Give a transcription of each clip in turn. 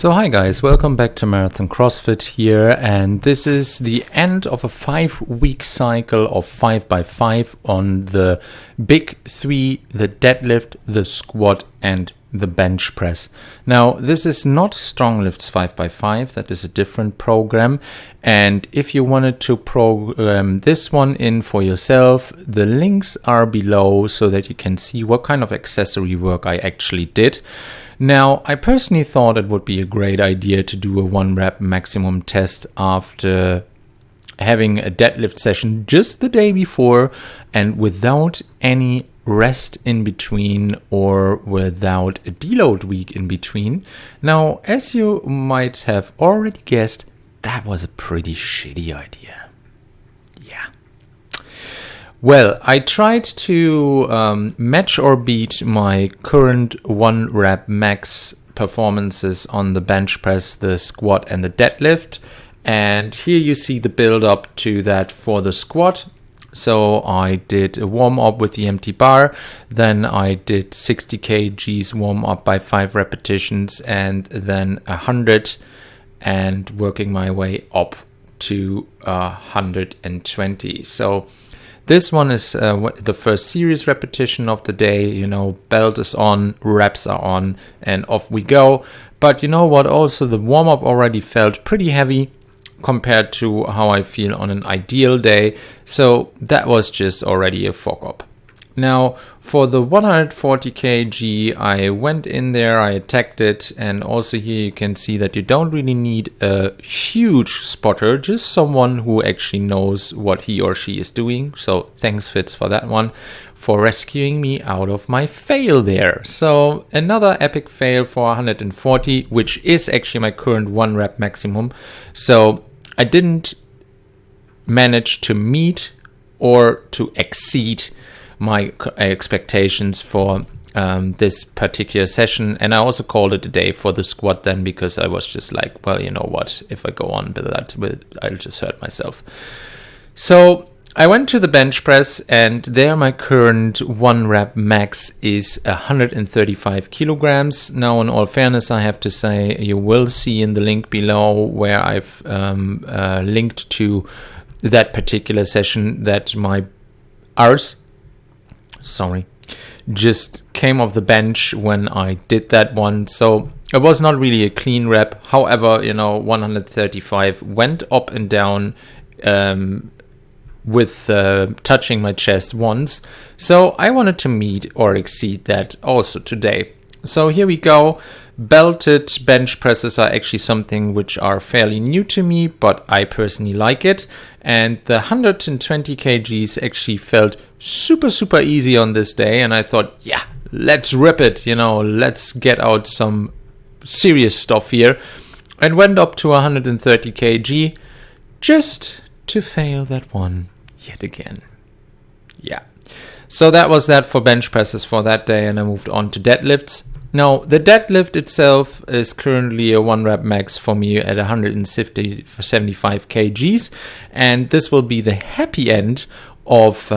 So hi guys, welcome back to Marathon-Crossfit here, and this is the end of a 5-week cycle of 5x5 on the big three: the deadlift, the squat and the bench press. Now this is not Stronglifts 5x5, that is a different program, and if you wanted to program this one in for yourself, the links are below so that you can see what kind of accessory work I actually did. Now, I personally thought it would be a great idea to do a 1 rep maximum test after having a deadlift session just the day before and without any rest in between or without a deload week in between. Now, as you might have already guessed, that was a pretty shitty idea. Well, I tried to match or beat my current 1 rep max performances on the bench press, the squat and the deadlift. And here you see the build up to that for the squat. So I did a warm up with the empty bar. Then I did 60 kgs warm up by 5 repetitions and then 100 and working my way up to 120. So this one is the first serious repetition of the day. You know, belt is on, reps are on, and off we go. But you know what? Also, the warm-up already felt pretty heavy compared to how I feel on an ideal day. So that was just already a fuck up. Now, for the 140 kg, I went in there, I attacked it, and also here you can see that you don't really need a huge spotter, just someone who actually knows what he or she is doing. So thanks Fitz for that one, for rescuing me out of my fail there. So another epic fail for 140, which is actually my current 1 rep maximum. So I didn't manage to meet or to exceed my expectations for this particular session, and I also called it a day for the squat then, because I was just like, well, you know what, if I go on with that, I'll just hurt myself. So I went to the bench press, and there my current 1 rep max is 135 kilograms. Now, in all fairness, I have to say, you will see in the link below where I've linked to that particular session that my arse just came off the bench when I did that one. So it was not really a clean rep. However, you know, 135 went up and down with touching my chest once. So I wanted to meet or exceed that also today. So here we go. Belted bench presses are actually something which are fairly new to me, but I personally like it. And the 120 kgs actually felt super easy on this day. And I thought, yeah, let's rip it. You know, let's get out some serious stuff here. And went up to 130 kg just to fail that one yet again. Yeah. So that was that for bench presses for that day. And I moved on to deadlifts. Now, the deadlift itself is currently a 1 rep max for me at 175 kgs, and this will be the happy end of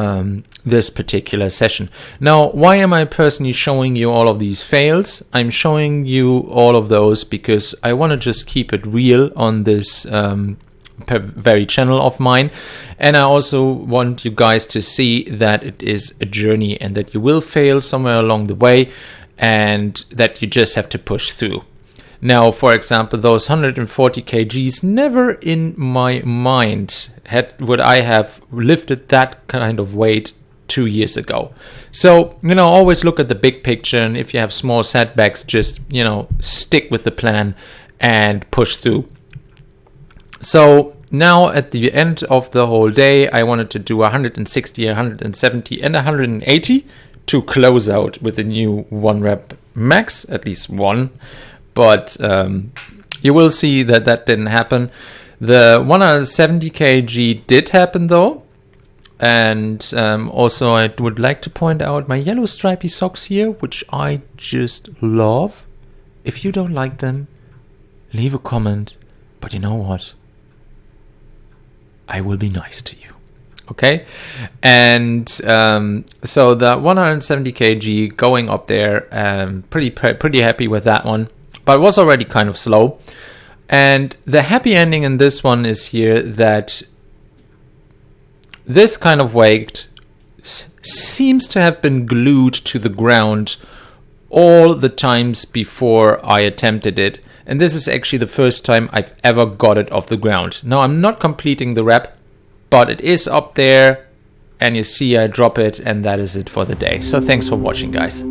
this particular session. Now, why am I personally showing you all of these fails? I'm showing you all of those because I want to just keep it real on this very channel of mine, and I also want you guys to see that it is a journey and that you will fail somewhere along the way, and that you just have to push through. Now, for example, those 140 kgs, never in my mind would I have lifted that kind of weight 2 years ago. So, you know, always look at the big picture, and if you have small setbacks, just, you know, stick with the plan and push through. So now at the end of the whole day, I wanted to do 160, 170 and 180 to close out with a new 1 rep max, at least one. But you will see that that didn't happen. The 170 kg did happen though. And also I would like to point out my yellow stripy socks here, which I just love. If you don't like them, leave a comment. But you know what? I will be nice to you. Okay, and so the 170 kg going up there, pretty happy with that one. but it was already kind of slow. And the happy ending in this one is here that this kind of weight seems to have been glued to the ground all the times before I attempted it. And this is actually the first time I've ever got it off the ground. Now I'm not completing the rep, but it is up there, and you see I drop it, and that is it for the day. So thanks for watching, guys.